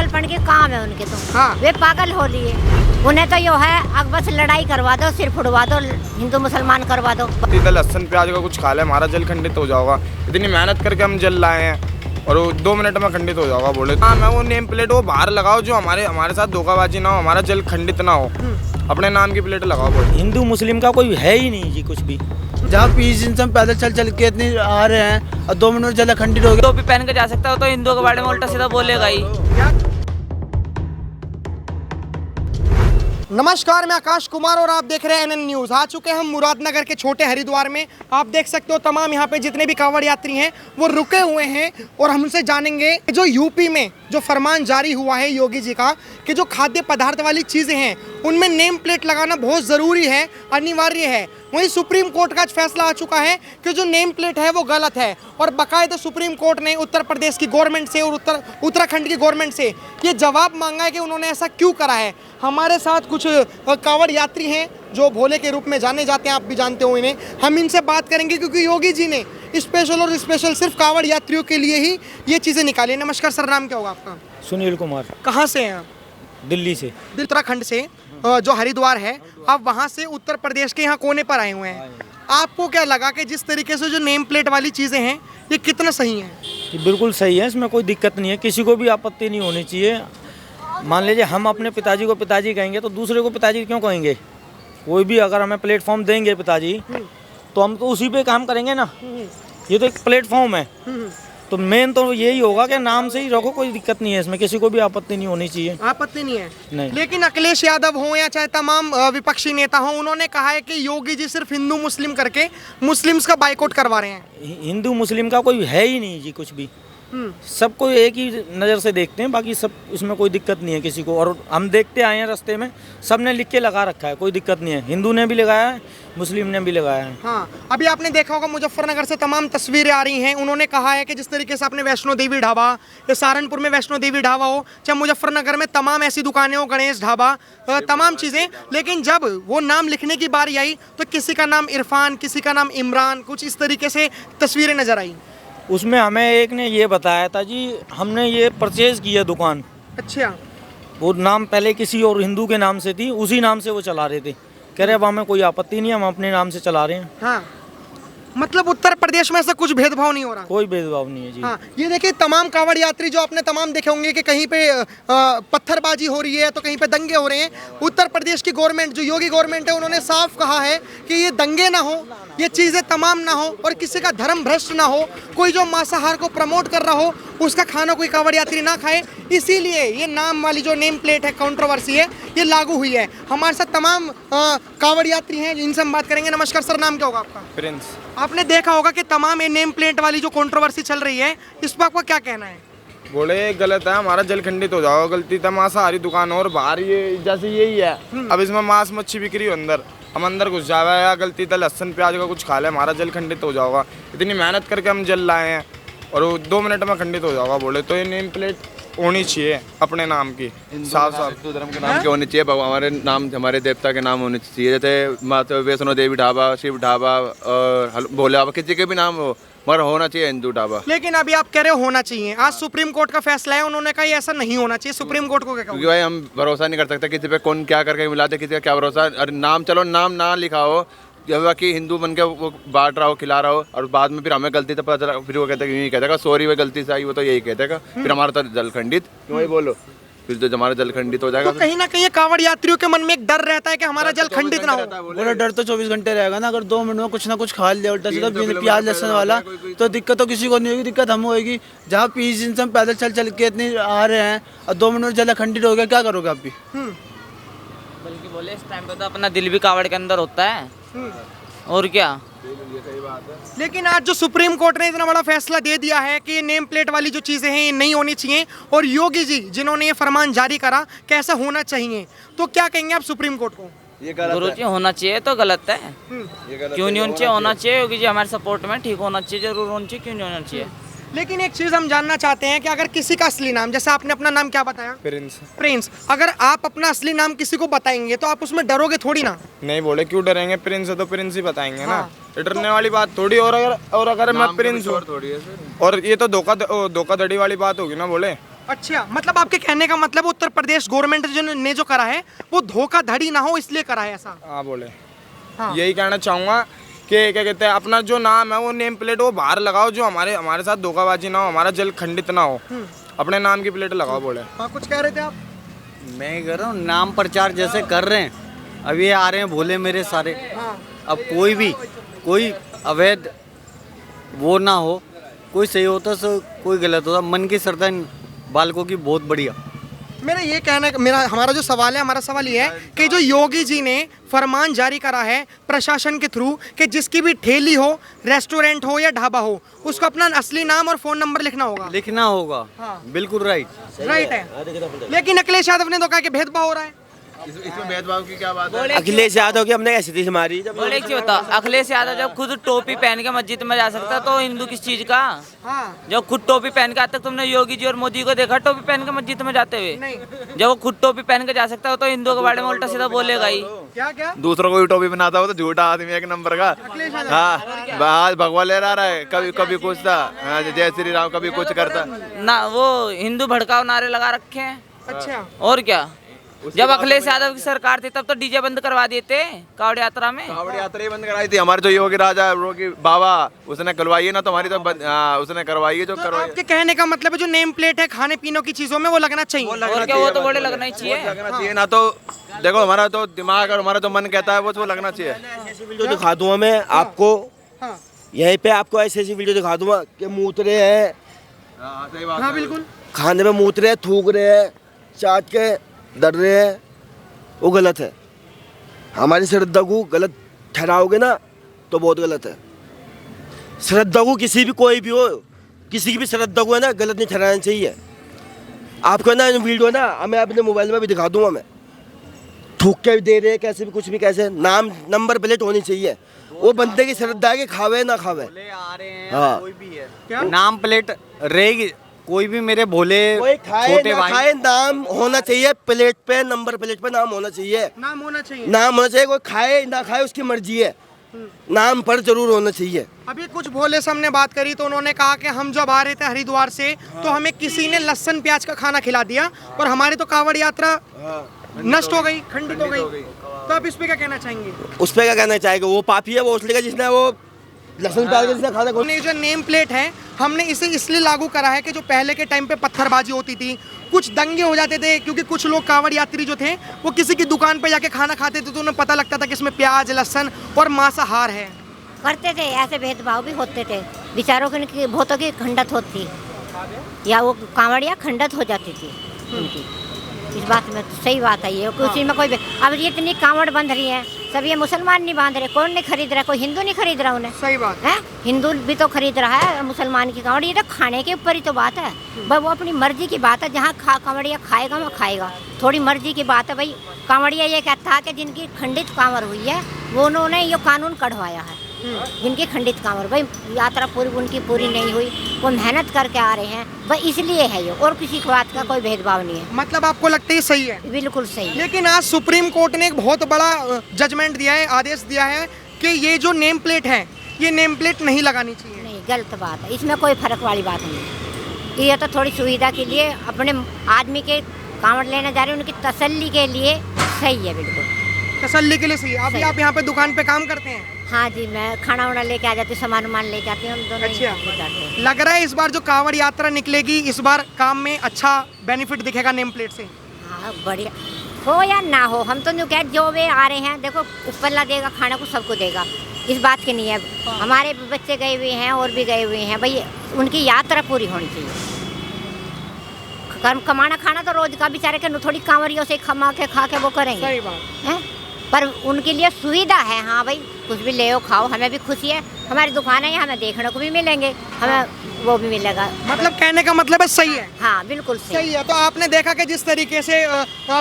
पागलपन के काम है उनके तो। हाँ। वे पागल हो लिए। उन्हें तो यो है अब बस लड़ाई करवा दो, सिर्फ उड़वा दो, हिंदू मुसलमान करवा दो। लहसन प्याज का कुछ खा ले हमारा जल खंडित हो जाएगा। इतनी मेहनत करके हम जल लाए हैं और वो 2 मिनट में खंडित हो जाएगा बोले। हाँ, मैं वो नेम प्लेट वो बाहर लगाओ जो हमारे साथ धोखाबाजी ना हो, हमारा जल खंडित ना हो। अपने नाम की प्लेट लगाओ बोले। हिंदू मुस्लिम का कोई है ही नहीं जी कुछ भी। जहाँ 20 दिन से हम पैदल चल के इतनी आ रहे हैं और 2 मिनट में जल खंडित हो गया। टोपी पहन के जा सकता हो तो हिंदुओं के बारे में उल्टा सीधा बोलेगा ही। नमस्कार, मैं आकाश कुमार और आप देख रहे हैं NN न्यूज़। आ चुके हैं हम मुरादनगर के छोटे हरिद्वार में। आप देख सकते हो तमाम यहाँ पे जितने भी कांवड़ यात्री हैं वो रुके हुए हैं और हमसे जानेंगे कि जो यूपी में जो फरमान जारी हुआ है योगी जी का कि जो खाद्य पदार्थ वाली चीज़ें हैं उनमें नेम प्लेट लगाना बहुत ज़रूरी है, अनिवार्य है। वहीं सुप्रीम कोर्ट का फैसला आ चुका है कि जो नेम प्लेट है वो गलत है और बाकायदा सुप्रीम कोर्ट ने उत्तर प्रदेश की गवर्नमेंट से और उत्तराखंड की गवर्नमेंट से ये जवाब मांगा है कि उन्होंने ऐसा क्यों करा है। हमारे साथ कुछ कांवड़ यात्री हैं जो भोले के रूप में जाने जाते हैं, आप भी जानते हो इन्हें। हम इनसे बात करेंगे क्योंकि योगी जी ने स्पेशल सिर्फ कांवड़ यात्रियों के लिए ही ये चीज़ें निकाली। नमस्कार सर, नाम क्या होगा आपका? सुनील कुमार। कहाँ से हैं आप? दिल्ली से। उत्तराखंड से, जो हरिद्वार है, आप वहाँ से उत्तर प्रदेश के यहाँ कोने पर आए हुए हैं। आपको क्या लगा कि जिस तरीके से जो नेम प्लेट वाली चीज़ें हैं ये कितना सही है? ये बिल्कुल सही है, इसमें कोई दिक्कत नहीं है, किसी को भी आपत्ति नहीं होनी चाहिए। मान लीजिए हम अपने पिताजी को पिताजी कहेंगे तो दूसरे को पिताजी क्यों कहेंगे? कोई भी अगर हमें प्लेटफॉर्म देंगे पिताजी तो हम तो उसी पे काम करेंगे ना। ये तो एक प्लेटफॉर्म है, तो मेन तो यही होगा कि नाम से ही रखो, कोई दिक्कत नहीं है इसमें, किसी को भी आपत्ति नहीं होनी चाहिए। आपत्ति नहीं है नहीं। लेकिन अखिलेश यादव हो या चाहे तमाम विपक्षी नेता हो, उन्होंने कहा है कि योगी जी सिर्फ हिंदू मुस्लिम करके मुस्लिम्स का बाइकआउट करवा रहे हैं। हिंदू मुस्लिम का कोई है ही नहीं जी कुछ भी। सबको एक ही नज़र से देखते हैं, बाकी सब इसमें कोई दिक्कत नहीं है किसी को। और हम देखते आए हैं रास्ते में, सबने लिख के लगा रखा है, कोई दिक्कत नहीं है। हिंदू ने भी लगाया है, मुस्लिम ने भी लगाया है। हाँ, अभी आपने देखा होगा मुजफ्फरनगर से तमाम तस्वीरें आ रही हैं। उन्होंने कहा है कि जिस तरीके से आपने वैष्णो देवी ढाबा या सहारनपुर में वैष्णो देवी ढाबा हो, चाहे मुजफ्फरनगर में तमाम ऐसी दुकानें हो, गणेश ढाबा, तमाम चीज़ें, लेकिन जब वो नाम लिखने की बारी आई तो किसी का नाम इरफान, किसी का नाम इमरान, कुछ इस तरीके से तस्वीरें नजर आई। उसमें हमें एक ने ये बताया था जी, हमने ये परचेज़ किया दुकान। अच्छा। वो नाम पहले किसी और हिंदू के नाम से थी, उसी नाम से वो चला रहे थे। कह रहे अब हमें कोई आपत्ति नहीं है, हम अपने नाम से चला रहे हैं। हाँ, मतलब उत्तर प्रदेश में ऐसा कुछ भेदभाव नहीं हो रहा? कोई भेदभाव नहीं है जी। हाँ, ये देखिए तमाम कांवड़ यात्री जो आपने तमाम देखे होंगे कि कहीं पे पत्थरबाजी हो रही है तो कहीं पे दंगे हो रहे हैं। उत्तर प्रदेश की गवर्नमेंट, जो योगी गवर्नमेंट है, उन्होंने साफ कहा है कि ये दंगे ना हो, ये चीज़ें तमाम ना हो और किसी का धर्म भ्रष्ट ना हो, कोई जो मांसाहार को प्रमोट कर रहा हो उसका खाना कोई कांवड़ यात्री ना खाए। इसीलिए ये नाम वाली जो नेम प्लेट है, कंट्रोवर्सी है, ये लागू हुई है। हमारे साथ तमाम कांवड़ यात्री हैं, इनसे हम बात करेंगे। नमस्कार सर, नाम क्या होगा आपका? प्रिंस। आपने देखा होगा कि तमाम ये नेम प्लेट वाली जो कंट्रोवर्सी चल रही है, इस पर आपका क्या कहना है? बोले गलत है, हमारा जल खंडित हो जाओ। गलती था मांसाहारी दुकान और बाहर ये जैसे यही है। अब इसमें मांस मच्छी बिक्री हो, अंदर हम अंदर घुस जावा या गलती था लहसन प्याज का कुछ खा ले हमारा जल खंडित हो जाएगा। इतनी मेहनत करके हम जल लाए हैं और वो 2 मिनट में खंडित हो जाएगा बोले। तो ये नेम प्लेट होनी चाहिए अपने नाम की, साफ साफ हिंदू धर्म के नाम के होनी चाहिए, हमारे नाम, हमारे देवता के नाम होने चाहिए। जैसे माता वैष्णो देवी ढाबा, शिव ढाबा और भोले बाबा, किसी के भी नाम हो मगर होना चाहिए हिंदू ढाबा। लेकिन अभी आप कह रहे हो होना चाहिए, आज सुप्रीम कोर्ट का फैसला है, उन्होंने कहा ये ऐसा नहीं होना चाहिए। सुप्रीम कोर्ट को क्या कहोगे? क्योंकि भाई हम भरोसा नहीं कर सकते किसी पे, कौन क्या करके मिलाते, किसी का क्या भरोसा। अरे नाम, चलो नाम ना लिखा हो, जब बाकी हिंदू बन के वो बांट रहा हो, खिला रहा हो, और बाद में फिर हमें गलती तो पता चला, फिर वो कहते यही कहते सॉरी वो गलती से आई, वो तो यही कहते फिर हमारा तो जल खंडित क्यों ही बोलो, फिर तो हमारा जल खंडित हो जाएगा। तो कहीं ना कहीं कांवड़ यात्रियों के मन में एक डर रहता है कि हमारा जल खंडित ना हो। बोला डर तो 24 घंटे रहेगा ना। अगर 2 मिनट में कुछ ना कुछ खा लिया उल्टा सीधा प्याज लहसुन वाला, तो दिक्कत तो किसी को नहीं होगी, दिक्कत हम होगी। जहाँ 20 दिन से हम पैदल चल के इतनी आ रहे हैं और 2 मिनट में जल खंडित हो गया, क्या करोगे आप भी? बल्कि बोले इस टाइम पे तो अपना दिल भी कावड़ के अंदर होता है, और क्या। लेकिन आज जो सुप्रीम कोर्ट ने इतना बड़ा फैसला दे दिया है कि ये नेम प्लेट वाली जो चीज़ें हैं ये नहीं होनी चाहिए, और योगी जी जिन्होंने ये फरमान जारी करा कैसा होना चाहिए, तो क्या कहेंगे आप सुप्रीम कोर्ट को? ये गलत गुरु है। जी होना चाहिए तो गलत है, ये गलत क्यों है, नहीं होना चाहिए? होना चाहिए, योगी जी हमारे सपोर्ट में, ठीक होना चाहिए, जरूर होना चाहिए, क्यों नहीं होना चाहिए। लेकिन एक चीज़ हम जानना चाहते हैं कि अगर किसी का असली नाम, जैसे आपने अपना नाम क्या बताया? प्रिंस। प्रिंस, अगर आप अपना असली नाम किसी को बताएंगे तो आप उसमें डरोगे थोड़ी ना? नहीं बोले क्यों डरेंगे, प्रिंस है तो प्रिंस ही बताएंगे ना। हाँ। डरने वाली बात थोड़ी। और अगर मैं प्रिंस हूँ और ये तो धोखाधड़ी वाली बात होगी ना बोले। अच्छा, मतलब आपके कहने का मतलब उत्तर प्रदेश गवर्नमेंट ने जो करा है वो धोखाधड़ी ना हो इसलिए करा है ऐसा। हाँ बोले, हाँ। यही कहना चाहूँगा कि क्या कहते हैं, अपना जो नाम है वो नेम प्लेट वो बाहर लगाओ, जो हमारे साथ धोखाबाजी ना हो, हमारा जल खंडित ना हो, अपने नाम की प्लेट लगाओ। बोले हाँ, कुछ कह रहे थे आप? मैं कह रहा हूँ नाम प्रचार जैसे कर रहे हैं, अब ये आ रहे हैं भोले मेरे सारे। हाँ। अब कोई अवैध वो ना हो, कोई सही होता सो कोई गलत होता, मन की श्रद्धा इन बालकों की बहुत बढ़िया। मेरा ये कहना है, हमारा जो सवाल है, हमारा सवाल ये है कि जो योगी जी ने फरमान जारी करा है प्रशासन के थ्रू कि जिसकी भी ठेली हो, रेस्टोरेंट हो या ढाबा हो, उसको अपना असली नाम और फोन नंबर लिखना होगा। हाँ। बिल्कुल राइट है। लेकिन अखिलेश यादव ने तो कहा कि भेदभाव हो रहा है। इसमें भेदभाव की क्या बात है? अखिलेश यादव की हमने कैसी थी हमारी जब बोले एक चीज बताओ, अखिलेश यादव जब खुद टोपी पहन के मस्जिद में जा सकता तो हिंदू किस चीज का? हाँ। जब खुद टोपी पहन के, आज तक तुमने योगी जी और मोदी को देखा टोपी पहन के मस्जिद में जाते हुए? नहीं। जब वो खुद टोपी पहन के जा सकता है तो हिंदुओं के बारे में उल्टा सीधा बोलेगा ही। क्या दूसरों को भी टोपी बनाता हो तो झूठा आदमी एक नंबर का। हाँ, आज भगवा ले रहा है, कभी कुछ था, जय श्री राम, कभी कुछ करता ना, वो हिंदू भड़काऊ नारे लगा रखे हैं। अच्छा। और क्या, जब अखिलेश यादव की सरकार थी तब तो डीजे बंद करवा दिए थे कावड़ यात्रा में। कावड़ यात्रा ही बंद कराई थी हमारे जो योगी राजा योगी बाबा, उसने करवाई है ना, तो हमारी तो उसने करवाई है जो करवाई। आपके कहने का मतलब है जो नेम प्लेट है खाने पीने की चीजों में वो लगना चाहिए। और क्या, वो तो बड़े लगना ही चाहिए। लगना चाहिए ना, तो देखो हमारा तो दिमाग और हमारा तो मन कहता है वो लगना चाहिए। वीडियो दिखा दूंगा मैं आपको, यहीं पे आपको ऐसी वीडियो दिखा दूंगा कि मूतरे हैं, सही बात हाँ बिल्कुल, खाने में मूतरे हैं, थूक रहे हैं, चाट के डर रहे हैं, वो गलत है। हमारी श्रद्धा को गलत ठहराओगे ना तो बहुत गलत है। श्रद्धा को किसी भी कोई भी हो, किसी की भी श्रद्धा को है ना गलत नहीं ठहराना चाहिए। आपको है ना वीडियो ना मैं अपने मोबाइल में भी दिखा दूंगा, मैं थूक के भी दे रहे हैं, कैसे भी कुछ भी, कैसे नाम नंबर प्लेट होनी चाहिए। वो बंदे की श्रद्धा है कि खावे ना खावे। आ रहे हैं, हाँ। कोई भी है, नाम प्लेट रहेगी, कोई भी मेरे भोले कोई खाए छोटे ना भाई, खाए, नाम होना चाहिए प्लेट पे, नंबर प्लेट पे नाम होना चाहिए। नाम होना चाहिए। नाम होना चाहिए, कोई खाए ना खाए उसकी मर्जी है, नाम पर जरूर होना चाहिए। अभी कुछ भोले से हमने बात करी तो उन्होंने कहा कि हम जब आ रहे थे हरिद्वार से तो हमें किसी ने लहसुन प्याज का खाना खिला दिया और हमारी तो कांवड़ यात्रा नष्ट हो गई, खंडित हो गई। तो आप इस पे क्या कहना चाहेंगे? उस पर क्या कहना चाहेगा? वो पापी है वो उसने जिसने वो लहसुन प्याज का जिसने खाना हमने जो नेम प्लेट है हमने इसे इसलिए लागू करा है कि जो पहले के टाइम पे पत्थरबाजी होती थी, कुछ दंगे हो जाते थे, क्योंकि कुछ लोग कांवड़ यात्री जो थे वो किसी की दुकान पे जाके खाना खाते थे तो उन्हें पता लगता था कि इसमें प्याज, लहसुन और मांसाहार है। करते थे ऐसे भेदभाव भी होते थे, बेचारों की बहुतों की खंडत होती या वो कांवड़िया खंडत हो जाती थी उनकी। इस बात में तो सही बात है ये, उसी में कोई अब ये इतनी कांवड़ बंध रही है, सब ये मुसलमान नहीं बांध रहे, कौन नहीं खरीद रहा, कोई हिंदू नहीं खरीद रहा उन्हें। सही बात है, हिंदू भी तो खरीद रहा है मुसलमान की कांवड़। ये तो खाने के ऊपर ही तो बात है भाई, वो अपनी मर्जी की बात है, जहाँ कांवड़िया खाएगा वो खाएगा, थोड़ी मर्जी की बात है भाई। कांवड़िया ये कहता है कि जिनकी खंडित कांवड़ हुई है वो उन्होंने ये कानून कढ़वाया है, जिनकी खंडित कांवड़ भाई यात्रा पूरी उनकी पूरी नहीं हुई, वो मेहनत करके आ रहे हैं भाई, इसलिए है ये, और किसी बात का कोई भेदभाव नहीं है। मतलब आपको लगता है सही है? बिल्कुल सही। लेकिन आज सुप्रीम कोर्ट ने एक बहुत बड़ा जजमेंट दिया है, आदेश दिया है कि ये जो नेम प्लेट है ये नेम प्लेट नहीं लगानी चाहिए। नहीं, गलत बात है, इसमें कोई फर्क वाली बात नहीं। ये तो थोड़ी सुविधा के लिए, अपने आदमी के कांवड़ लेने जा रहे हैं उनकी तसल्ली के लिए सही है, बिल्कुल तसल्ली के लिए सही है। अभी आप यहाँ पे दुकान पे काम करते हैं? हाँ जी, मैं खाना वाना लेके आ जाती हूँ, सामान वामान लेके आती हूँ, हम दोनों ही अच्छा। ले जाते हैं। लग रहा है इस बार जो कांवड़ यात्रा निकलेगी इस बार काम में अच्छा बेनिफिट दिखेगा नेम प्लेट से। हाँ बढ़िया, हो या ना हो, हम तो न्यू कह जो वे आ रहे हैं, देखो ऊपरला देगा खाना को, सबको देगा, इस बात की नहीं है। हमारे बच्चे गए हुए हैं और भी गए हुए हैं भाई, उनकी यात्रा पूरी होनी चाहिए। कमाना खाना तो रोज का बेचारे के थोड़ी कांवरियों से खा के वो करेंगे। सही बात है, पर उनके लिए सुविधा है। हाँ भाई, कुछ भी ले खाओ, हमें भी खुशी है, हमारी दुकान है, हमें देखने को भी मिलेंगे, हमें वो भी मिलेगा। मतलब कहने का मतलब है सही है। हाँ बिल्कुल सही है। तो आपने देखा कि जिस तरीके से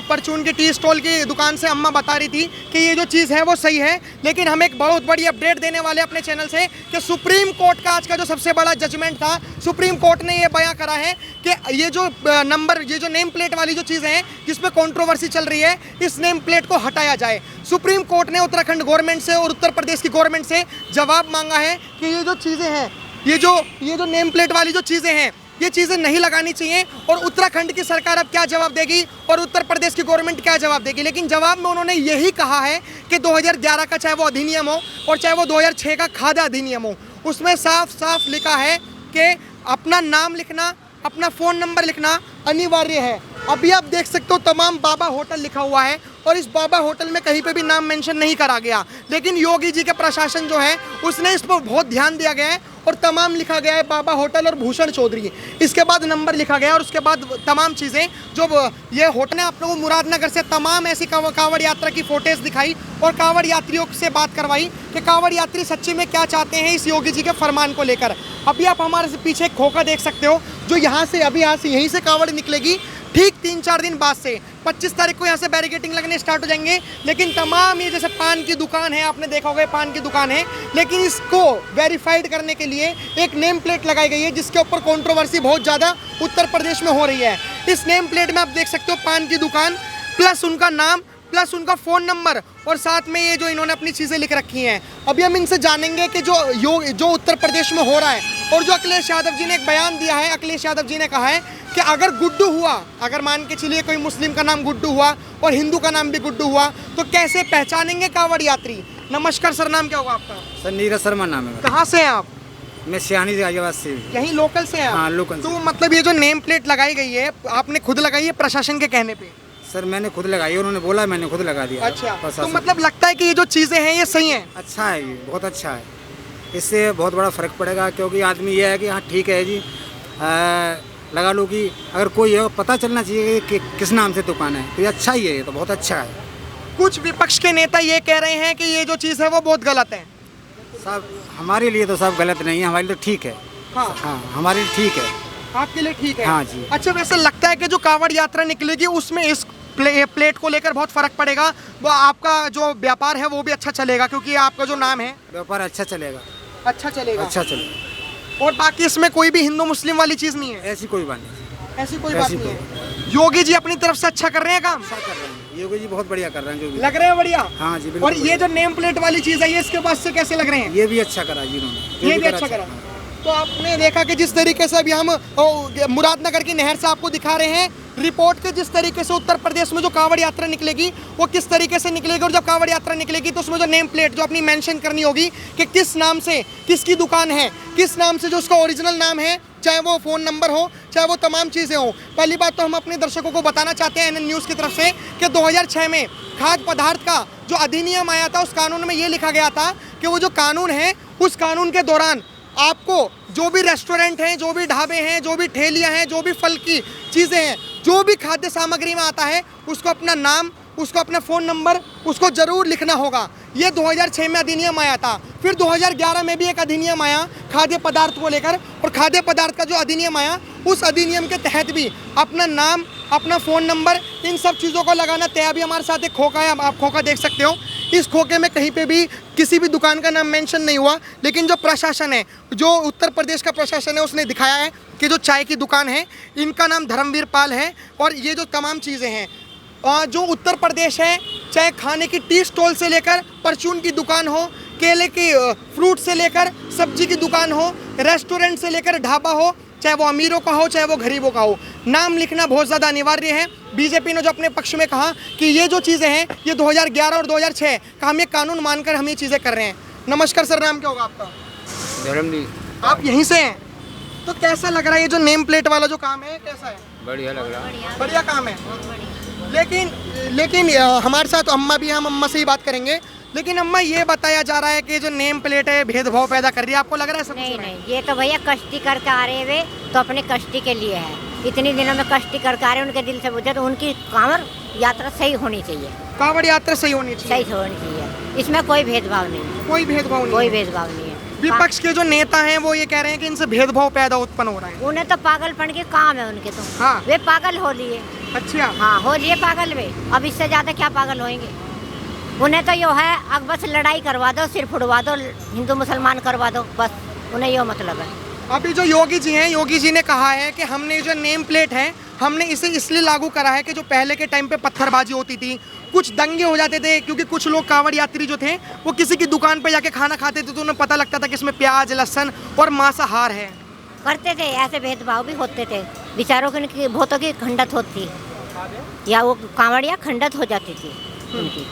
परचून की टी स्टॉल की दुकान से अम्मा बता रही थी कि ये जो चीज़ है वो सही है, लेकिन हम एक बहुत बड़ी अपडेट देने वाले अपने चैनल से कि सुप्रीम कोर्ट का आज का जो सबसे बड़ा जजमेंट था, सुप्रीम कोर्ट ने ये बयां करा है कि ये जो नंबर, ये जो नेम प्लेट वाली जो चीज़ें हैं जिसमें कंट्रोवर्सी चल रही है, इस नेम प्लेट को हटाया जाए। सुप्रीम कोर्ट ने उत्तराखंड गवर्नमेंट से और उत्तर प्रदेश की गवर्नमेंट से जवाब मांगा है कि ये जो चीज़ें हैं, ये जो नेम प्लेट वाली जो चीज़ें हैं ये चीज़ें नहीं लगानी चाहिए। और उत्तराखंड की सरकार अब क्या जवाब देगी और उत्तर प्रदेश की गवर्नमेंट क्या जवाब देगी, लेकिन जवाब में उन्होंने यही कहा है कि 2011 का चाहे वो अधिनियम हो और चाहे वो 2006 का खाद्य अधिनियम हो, उसमें साफ साफ लिखा है कि अपना नाम लिखना, अपना फ़ोन नंबर लिखना अनिवार्य है। अभी आप देख सकते हो तमाम बाबा होटल लिखा हुआ है और इस बाबा होटल में कहीं पे भी नाम मेंशन नहीं करा गया, लेकिन योगी जी के प्रशासन जो है उसने इस पर बहुत ध्यान दिया गया है और तमाम लिखा गया है बाबा होटल और भूषण चौधरी, इसके बाद नंबर लिखा गया और उसके बाद तमाम चीज़ें जो ये होटल है। आप लोगों को मुरादनगर से तमाम ऐसी कांवड़ यात्रा की फोटेज दिखाई और कांवड़ यात्रियों से बात करवाई कि कांवड़ यात्री सच्ची में क्या चाहते हैं इस योगी जी के फरमान को लेकर। अभी आप हमारे से पीछे एक खोखा देख सकते हो जो यहाँ से अभी यहीं से कांवड़ निकलेगी, ठीक 3-4 दिन बाद से 25 तारीख को यहाँ से बैरिकेटिंग लगने स्टार्ट हो जाएंगे। लेकिन तमाम ये जैसे पान की दुकान है, आपने देखा होगा पान की दुकान है, लेकिन इसको वेरीफाइड करने के लिए एक नेम प्लेट लगाई गई है जिसके ऊपर कंट्रोवर्सी बहुत ज़्यादा उत्तर प्रदेश में हो रही है। इस नेम प्लेट में आप देख सकते हो पान की दुकान प्लस उनका नाम प्लस उनका फ़ोन नंबर और साथ में ये जो इन्होंने अपनी चीज़ें लिख रखी हैं। अभी हम इनसे जानेंगे कि जो उत्तर प्रदेश में हो रहा है और जो अखिलेश यादव जी ने एक बयान दिया है। अखिलेश यादव जी ने कहा है कि अगर गुड्डू हुआ, अगर मान के चलिए कोई मुस्लिम का नाम गुड्डू हुआ और हिंदू का नाम भी गुड्डू हुआ तो कैसे पहचानेंगे कांवड़ यात्री। नमस्कार सर, नाम क्या होगा आपका? सर नीरज शर्मा नाम है। कहाँ से हैं आप? मैं सियानी गाजियाबाद से। यहीं लोकल से हैं आप? हाँ लोकल। तो मतलब ये जो नेम प्लेट लगाई गई है आपने खुद लगाई है प्रशासन के कहने पे? सर मैंने खुद लगाई, उन्होंने बोला मैंने खुद लगा दिया। अच्छा, तो मतलब लगता है कि ये जो चीज़ें हैं ये सही हैं? अच्छा है, ये बहुत अच्छा है, इससे बहुत बड़ा फ़र्क पड़ेगा। क्योंकि आदमी ये है कि हाँ ठीक है जी, लगा लो कि अगर कोई है पता चलना चाहिए कि किस नाम से दुकान है, तो ये अच्छा ही है, ये तो बहुत अच्छा है। कुछ विपक्ष के नेता ये कह रहे हैं कि ये जो चीज़ है वो बहुत गलत है। सब हमारे लिए तो सब गलत नहीं है, हमारे लिए तो ठीक है। हाँ हमारे लिए ठीक है। आपके लिए ठीक है? हाँ जी। अच्छा, वैसे लगता है कि जो कांवड़ यात्रा निकलेगी उसमें इस प्लेट को लेकर बहुत फर्क पड़ेगा, वो आपका जो व्यापार है वो भी अच्छा चलेगा क्योंकि आपका जो नाम है व्यापार अच्छा चलेगा। अच्छा चलेगा? अच्छा चलेगा। और बाकी इसमें कोई भी हिंदू मुस्लिम वाली चीज़ नहीं है? ऐसी कोई बात नहीं। ऐसी कोई बात नहीं है। योगी जी अपनी तरफ से अच्छा कर रहे हैं काम? अच्छा कर रहे हैं, योगी जी बहुत बढ़िया कर रहे हैं। लग रहे हैं बढ़िया? हाँ जी बिल्कुल। और ये जो नेम प्लेट वाली चीज़ है ये इसके पास से कैसे लग रहे हैं? ये भी अच्छा करा जी उन्होंने, ये भी अच्छा करा। तो आपने देखा कि जिस तरीके से अभी हम मुरादनगर की नहर से आपको दिखा रहे हैं रिपोर्ट के, जिस तरीके से उत्तर प्रदेश में जो कांवड़ यात्रा निकलेगी वो किस तरीके से निकलेगी, और जब कांवड़ यात्रा निकलेगी तो उसमें जो नेम प्लेट जो अपनी मेंशन करनी होगी कि किस नाम से किसकी दुकान है, किस नाम से जो उसका ओरिजिनल नाम है, चाहे वो फ़ोन नंबर हो चाहे वो तमाम चीज़ें हो। पहली बात तो हम अपने दर्शकों को बताना चाहते हैं NN न्यूज़ की तरफ से कि 2006 में खाद्य पदार्थ का जो अधिनियम आया था उस कानून में ये लिखा गया था कि वो जो कानून है उस कानून के दौरान आपको जो भी रेस्टोरेंट हैं, जो भी ढाबे हैं, जो भी ठेलियाँ हैं, जो भी फल की चीज़ें हैं, जो भी खाद्य सामग्री में आता है उसको अपना नाम, उसको अपना फ़ोन नंबर उसको ज़रूर लिखना होगा। ये 2006 में अधिनियम आया था। फिर 2011 में भी एक अधिनियम आया खाद्य पदार्थ को लेकर, और खाद्य पदार्थ का जो अधिनियम आया उस अधिनियम के तहत भी अपना नाम, अपना फ़ोन नंबर, इन सब चीज़ों को लगाना तय। अभी हमारे साथ एक खोखा है, आप खोखा देख सकते हो। इस खोखे में कहीं पे भी किसी भी दुकान का नाम मेंशन नहीं हुआ, लेकिन जो प्रशासन है, जो उत्तर प्रदेश का प्रशासन है, उसने दिखाया है कि जो चाय की दुकान है इनका नाम धर्मवीर पाल है। और ये जो तमाम चीज़ें हैं जो उत्तर प्रदेश है, चाहे खाने की टी स्टॉल से लेकर परचून की दुकान हो, केले की फ्रूट से लेकर सब्जी की दुकान हो, रेस्टोरेंट से लेकर ढाबा हो, चाहे वो अमीरों का हो चाहे वो गरीबों का हो, नाम लिखना बहुत ज़्यादा अनिवार्य है। बीजेपी ने जो अपने पक्ष में कहा कि ये जो चीज़ें हैं ये 2011 और 2006 का हम ये कानून मानकर हम ये चीज़ें कर रहे हैं। नमस्कार सर, नाम क्या होगा आपका? धर्मवीर। आप यहीं से हैं? तो कैसा लग रहा है ये जो नेम प्लेट वाला जो काम है, कैसा है? बढ़िया लग रहा है। बढ़िया काम है। लेकिन हमारे साथ अम्मा भी हैं, हम अम्मा से ही बात करेंगे। लेकिन अम्मा, ये बताया जा रहा है कि जो नेम प्लेट है भेदभाव पैदा कर रही है, आपको लग रहा है सब? नहीं, ये तो भैया कष्टी करके आ रहे वे तो अपने कष्टी के लिए है। इतनी दिनों में कष्टी करके आ रहे हैं, उनके दिल से बुझे तो उनकी कांवड़ यात्रा सही होनी चाहिए। कांवड़ यात्रा सही होनी चाहिए? सही होनी चाहिए, इसमें कोई भेदभाव नहीं। कोई भेदभाव नहीं? कोई भेदभाव नहीं है। विपक्ष के जो नेता हैं वो ये कह रहे हैं कि इनसे भेदभाव पैदा उत्पन्न हो रहा है। उन्हें तो पागलपन के काम है उनके तो। हाँ। वे पागल हो लिए। अच्छा। हाँ, हो लिए पागल वे। अब इससे ज़्यादा क्या पागल होंगे? उन्हें तो यो है अब बस लड़ाई करवा दो, सिर फुड़वा दो, हिंदू मुसलमान करवा दो, बस उन्हें यो मतलब है। अभी जो योगी जी हैं, योगी जी ने कहा है कि हमने जो नेम प्लेट है हमने इसे इसलिए लागू करा है कि जो पहले के टाइम पे पत्थरबाजी होती थी, कुछ दंगे हो जाते थे, क्योंकि कुछ लोग कांवड़ यात्री जो थे वो किसी की दुकान पे जाके खाना खाते थे तो उन्हें पता लगता था कि इसमें प्याज, लहसुन और मांसाहार है। करते थे, ऐसे भेदभाव भी होते थे, बेचारों की बहुतों की खंडत होती या वो कांवड़ियाँ खंडत हो जाती थी उनकी।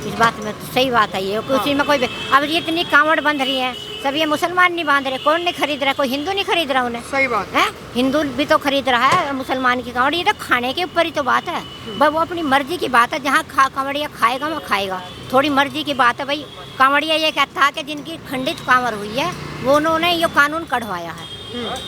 इस बात में तो सही बात है ये, उसी में कोई अब ये इतनी कांवड़ बंध रही है, सब ये मुसलमान नहीं बांध रहे, कौन नहीं खरीद रहा, कोई हिंदू नहीं खरीद रहा उन्हें। सही बात है, हिंदू भी तो खरीद रहा है मुसलमान की कांवड़। ये तो खाने के ऊपर ही तो बात है भाई, वो अपनी मर्जी की बात है, जहाँ कांवड़िया खाएगा वो खाएगा, थोड़ी मर्जी की बात है भाई। कांवड़िया ये कहता है कि जिनकी खंडित कांवर हुई है वो उन्होंने ये कानून कढ़वाया है,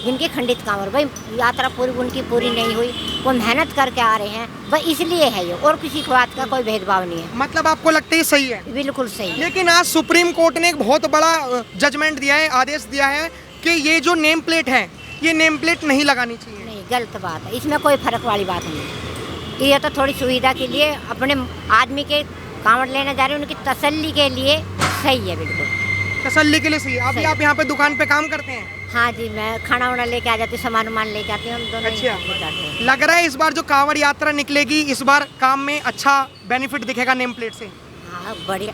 जिनकी खंडित कांवर भाई यात्रा पूरी उनकी पूरी नहीं हुई, वो मेहनत करके आ रहे हैं भाई, इसलिए है ये, और किसी बात का कोई भेदभाव नहीं है। मतलब आपको लगता है सही है? बिल्कुल सही। लेकिन आज सुप्रीम कोर्ट ने एक बहुत बड़ा जजमेंट दिया है, आदेश दिया है कि ये जो नेम प्लेट है ये नेम प्लेट नहीं लगानी चाहिए। नहीं, गलत बात है, इसमें कोई फर्क वाली बात नहीं। ये तो थोड़ी सुविधा के लिए, अपने आदमी के कांवड़ लेने जा रहे हैं उनकी तसल्ली के लिए सही है, बिल्कुल तसल्ली के लिए सही है। अभी आप यहाँ पे दुकान पे काम करते हैं? हाँ जी, मैं खाना वाना लेके आ जाती हूँ, सामान वामान लेके आती हूँ, हम दोनों ही अच्छा। लेके आते हैं। लग रहा है इस बार जो कांवड़ यात्रा निकलेगी इस बार काम में अच्छा बेनिफिट दिखेगा नेम प्लेट से? हाँ बढ़िया,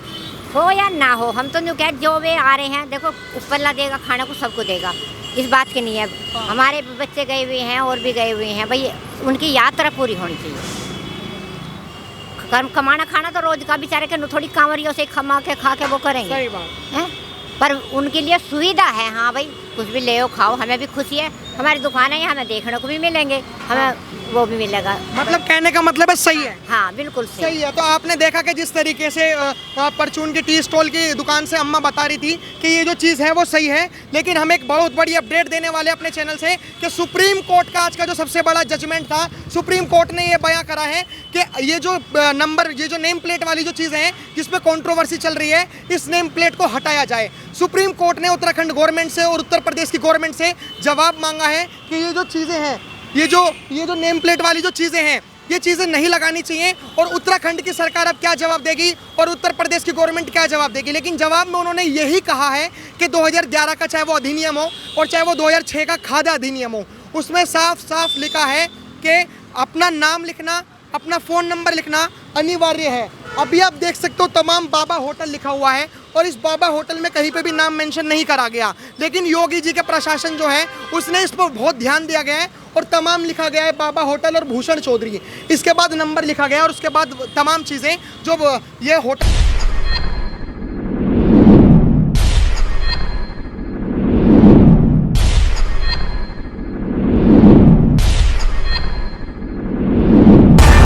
हो या ना हो, हम तो कह जो वे आ रहे हैं, देखो ऊपरला देगा खाना को सबको देगा, इस बात की नहीं है। हमारे बच्चे गए हुए हैं और भी गए हुए हैं भाई, उनकी यात्रा पूरी होनी चाहिए। कमाना खाना तो रोज का बेचारे के थोड़ी कांवरियों से खा के वो करेंगे। सही बात है, पर उनके लिए सुविधा है। हाँ भाई, कुछ भी ले खाओ, हमें भी खुशी है, हमारी दुकान है, हमें देखने को भी मिलेंगे, हमें वो भी मिलेगा। मतलब कहने का मतलब है सही है? हाँ बिल्कुल सही है। तो आपने देखा कि जिस तरीके से परचून की टी स्टॉल की दुकान से अम्मा बता रही थी कि ये जो चीज़ है वो सही है, लेकिन हम एक बहुत बड़ी अपडेट देने वाले अपने चैनल से कि सुप्रीम कोर्ट का आज का जो सबसे बड़ा जजमेंट था, सुप्रीम कोर्ट ने ये बयां करा है कि ये जो नंबर, ये जो नेम प्लेट वाली जो चीज़ें हैं जिसमें कंट्रोवर्सी चल रही है, इस नेम प्लेट को हटाया जाए। सुप्रीम कोर्ट ने उत्तराखंड गवर्नमेंट से और उत्तर प्रदेश की गवर्नमेंट से जवाब मांगा है कि ये जो चीज़ें हैं, ये जो नेम प्लेट वाली जो चीज़ें हैं, ये चीज़ें नहीं लगानी चाहिए। और उत्तराखंड की सरकार अब क्या जवाब देगी और उत्तर प्रदेश की गवर्नमेंट क्या जवाब देगी, लेकिन जवाब में उन्होंने यही कहा है कि 2011 का चाहे वो अधिनियम हो और चाहे वो 2006 का खाद्य अधिनियम हो, उसमें साफ साफ लिखा है कि अपना नाम लिखना, अपना फ़ोन नंबर लिखना अनिवार्य है। अभी आप देख सकते हो तमाम बाबा होटल लिखा हुआ है और इस बाबा होटल में कहीं पे भी नाम मेंशन नहीं करा गया, लेकिन योगी जी के प्रशासन जो है उसने इस पर बहुत ध्यान दिया गया है और तमाम लिखा गया है बाबा होटल और भूषण चौधरी, इसके बाद नंबर लिखा गया और उसके बाद तमाम चीज़ें जो ये होटल